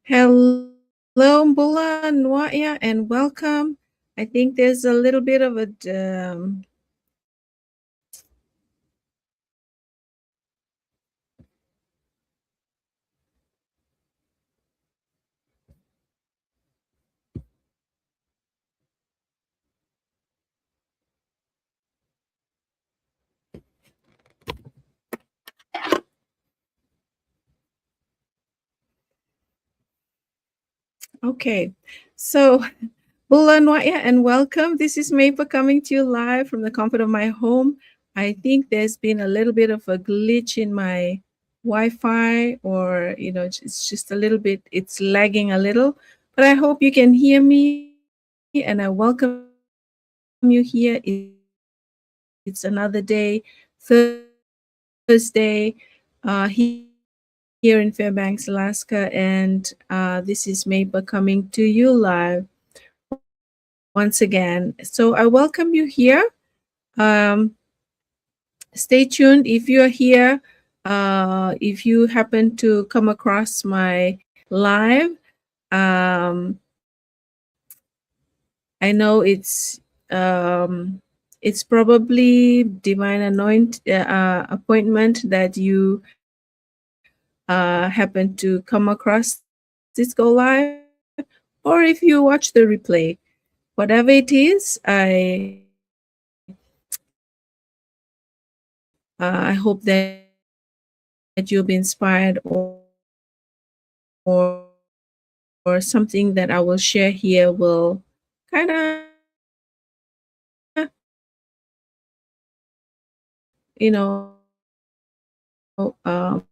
Hello, Bula, Nwaya, and welcome. I think there's a little bit of a okay. So, Bula, Nwaya, and welcome. This is Maple coming to you live from the comfort of my home. I think there's been a little bit of a glitch in my Wi-Fi, or it's just a little bit. It's lagging a little, but I hope you can hear me, and I welcome you here. It's another day, Thursday, here in Fairbanks, Alaska, and this is Maple coming to you live once again. So I welcome you here. Um, Stay tuned if you're here. If you happen to come across my live, um, I know it's probably divine appointment that you happen to come across this go live, or if you watch the replay, whatever it is, I hope that you'll be inspired, or or something that I will share here will kind of you know um,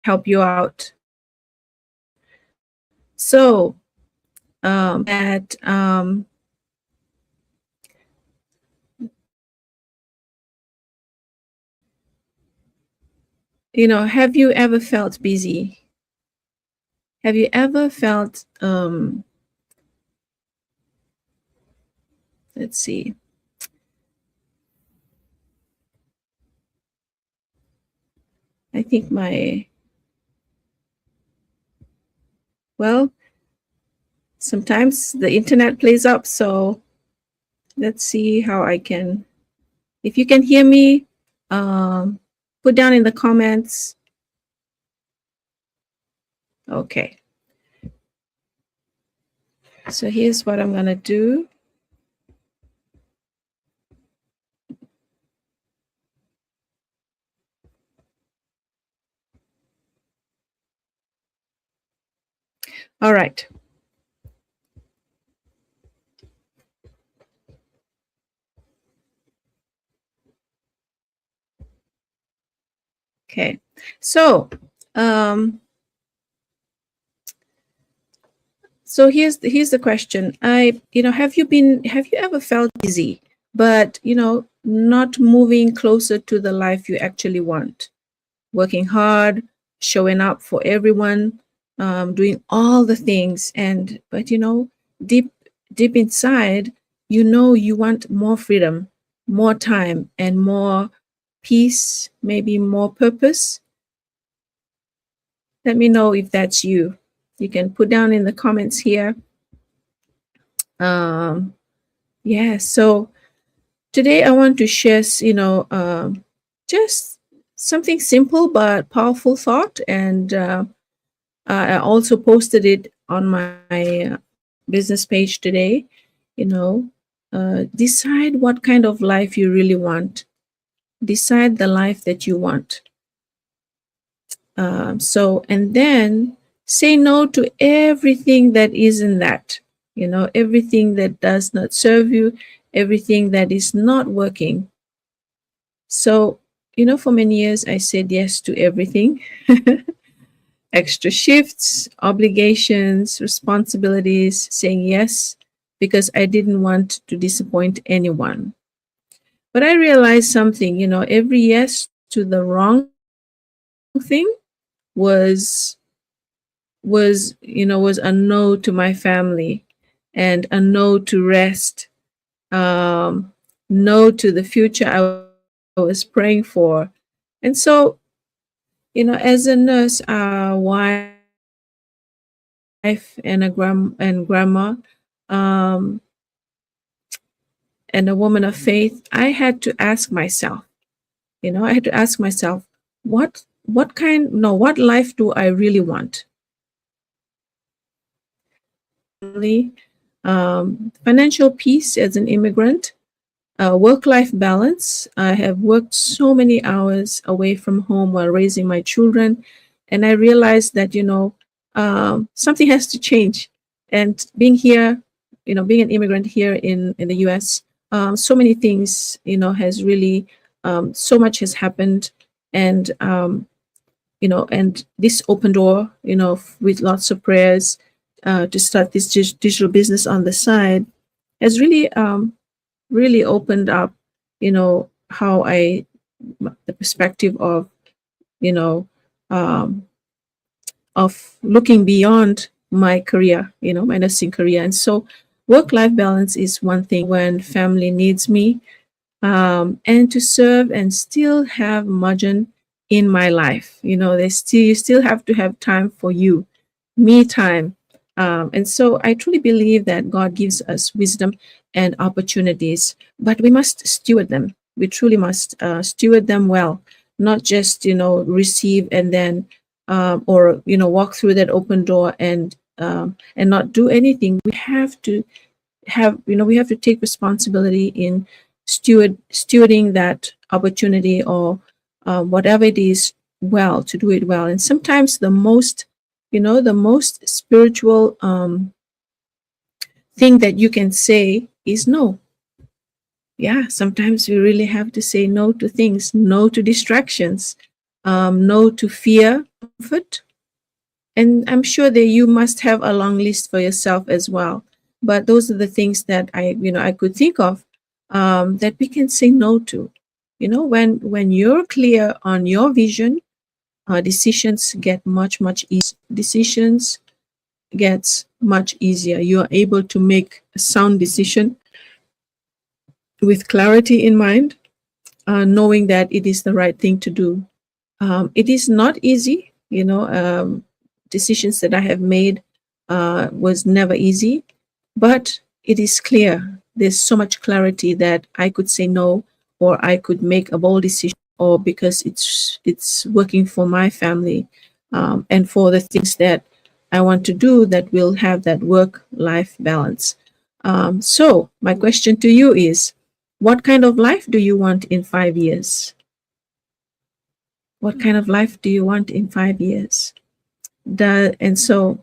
help you out. So that have you ever felt busy? Have you ever felt let's see. I think well, sometimes the internet plays up, so let's see how I can. If you can hear me, um, put down in the comments. Okay. So here's what I'm gonna do. All right. Okay. So, um, here's the question. Have you ever felt busy, but not moving closer to the life you actually want? Working hard, showing up for everyone, doing all the things, and but deep deep inside, you want more freedom, more time, and more peace, maybe more purpose. Let me know if that's you. You can put down in the comments here. Um, yeah, so today I want to share, just something simple but powerful thought. And I also posted it on my business page today. Decide what kind of life you really want. Decide the life that you want. And then say no to everything that isn't that, everything that does not serve you, everything that is not working. So, for many years, I said yes to everything. Extra shifts, obligations, responsibilities, saying yes because I didn't want to disappoint anyone. But I realized something, every yes to the wrong thing was was a no to my family, and a no to rest, um no to the future I was praying for. And so, as a nurse, wife, and a grandma, um and a woman of faith, I had to ask myself, what life do I really want? Family, financial peace as an immigrant, work-life balance. I have worked so many hours away from home while raising my children, and I realized that something has to change. And being here, being an immigrant here in the U.S., so many things has really, so much has happened. And and this open door, with lots of prayers, to start this digital business on the side, has really opened up, how the perspective of, you know, um, looking beyond my career, my nursing career. And so work life balance is one thing when family needs me, and to serve and still have margin in my life. You still have to have time for you, me time. And so I truly believe that God gives us wisdom and opportunities, but we must steward them. We truly must steward them well, not just receive and then, or walk through that open door and not do anything. We have to take responsibility in stewarding that opportunity, or whatever it is, well, to do it well. And sometimes the most spiritual thing that you can say is no. Yeah, sometimes we really have to say no to things, no to distractions, no to fear, comfort. And I'm sure that you must have a long list for yourself as well. But those are the things that I could think of, that we can say no to. When you're clear on your vision, decisions get much easier. Decisions gets much easier. You are able to make a sound decision with clarity in mind, knowing that it is the right thing to do. It is not easy, decisions that I have made was never easy, but it is clear. There's so much clarity that I could say no, or I could make a bold decision, or because it's working for my family, and for the things that I want to do that will have that work-life balance. So my question to you is, what kind of life do you want in 5 years? What kind of life do you want in 5 years? And so,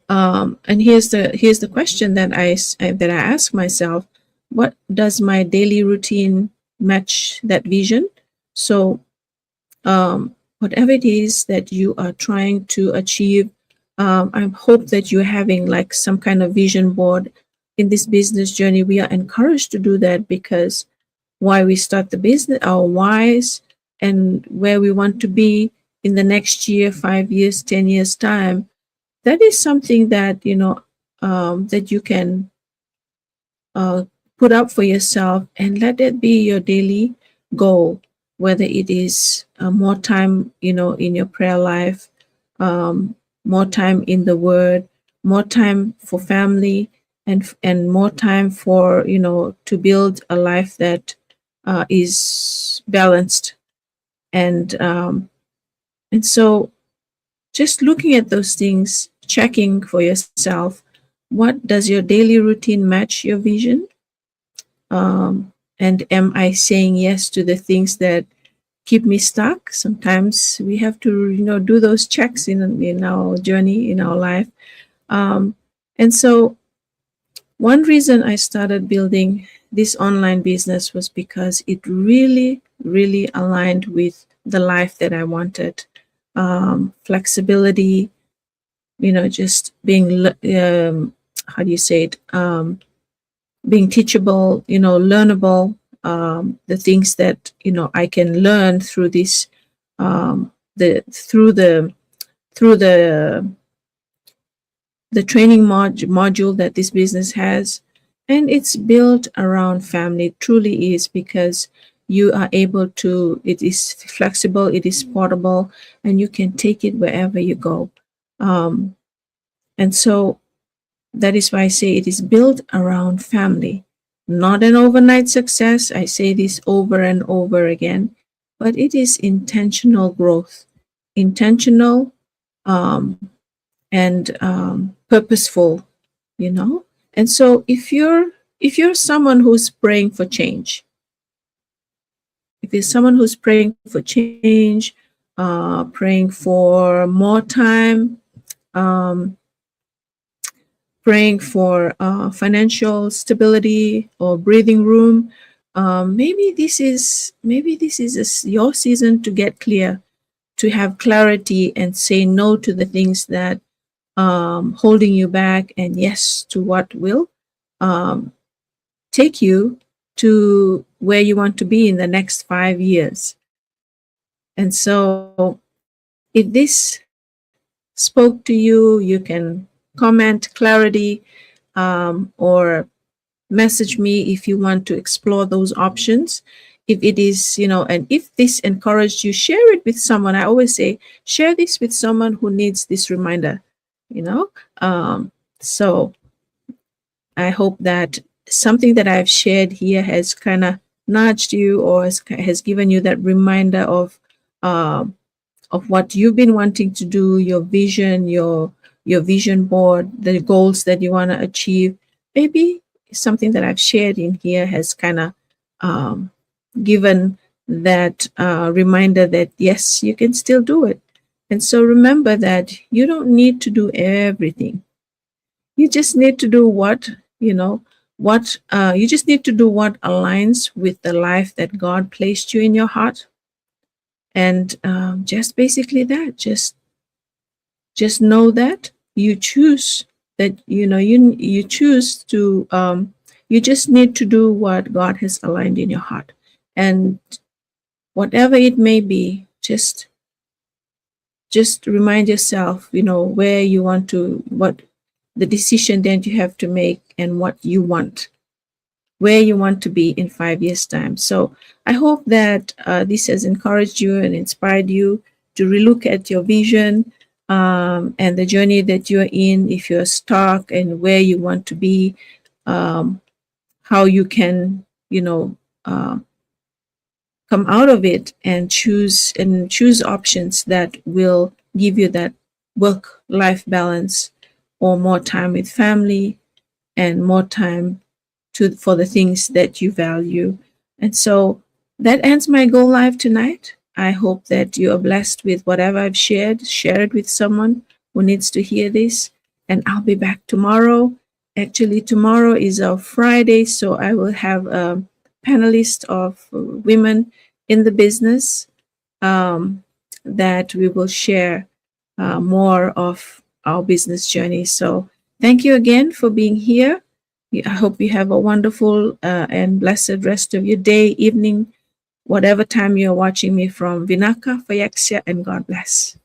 and here's the question that I ask myself: what does my daily routine match that vision? So whatever it is that you are trying to achieve. I hope that you're having like some kind of vision board in this business journey. We are encouraged to do that because why we start the business, our whys, and where we want to be in the next year, 5 years, 10 years time. That is something that that you can uh, put up for yourself and let it be your daily goal, whether it is more time in your prayer life, more time in the word, more time for family, and more time for to build a life that is balanced. And um, and so just looking at those things, checking for yourself, what does your daily routine match your vision? And am I saying yes to the things that keep me stuck? Sometimes we have to, do those checks in our journey in our life. Um, and so, one reason I started building this online business was because it really, really aligned with the life that I wanted. Flexibility, just being, how do you say it? Being teachable, learnable, the things that I can learn through this, the through the training module that this business has, and it's built around family. It truly is, because you are able to. It is flexible, it is portable, and you can take it wherever you go. Um, and so that is why I say it is built around family. Not an overnight success. I say this over and over again, but it is intentional growth, intentional, um, and purposeful. You know. And so if you're someone who's praying for change, if you're someone who's praying for change, praying for more time, um, praying for financial stability or breathing room. Maybe this is your season to get clear, to have clarity, and say no to the things that holding you back, and yes to what will um, take you to where you want to be in the next 5 years. And so, if this spoke to you, you can comment clarity, or message me if you want to explore those options. If it is, and if this encouraged you, share it with someone. I always say, share this with someone who needs this reminder, you know. So I hope that something that I've shared here has kind of nudged you, or has given you that reminder um, of what you've been wanting to do, your vision, your vision board, the goals that you want to achieve. Maybe something that I've shared in here has kind of um, given that reminder that yes, you can still do it. And so remember that you don't need to do everything. You just need to do what you just need to do what aligns with the life that God placed you in your heart. And just basically that, just know that you choose, that you choose to you just need to do what God has aligned in your heart. And whatever it may be, just remind yourself, where you want to, what the decision that you have to make, and what you want, where you want to be in 5 years time. So I hope that this has encouraged you and inspired you to relook at your vision, and the journey that you're in. If you're stuck and where you want to be, um, how you can uh, come out of it, and choose options that will give you that work life balance, or more time with family, and more time for the things that you value. And so that ends my Go Live tonight. I hope that you are blessed with whatever I've shared. Share it with someone who needs to hear this. And I'll be back tomorrow. Actually, tomorrow is our Friday, so I will have a panelist of women in the business. um, that we will share more of our business journey. So thank you again for being here. I hope you have a wonderful and blessed rest of your day, evening, whatever time you're watching me from. Vinaka, Fayaksya, and God bless.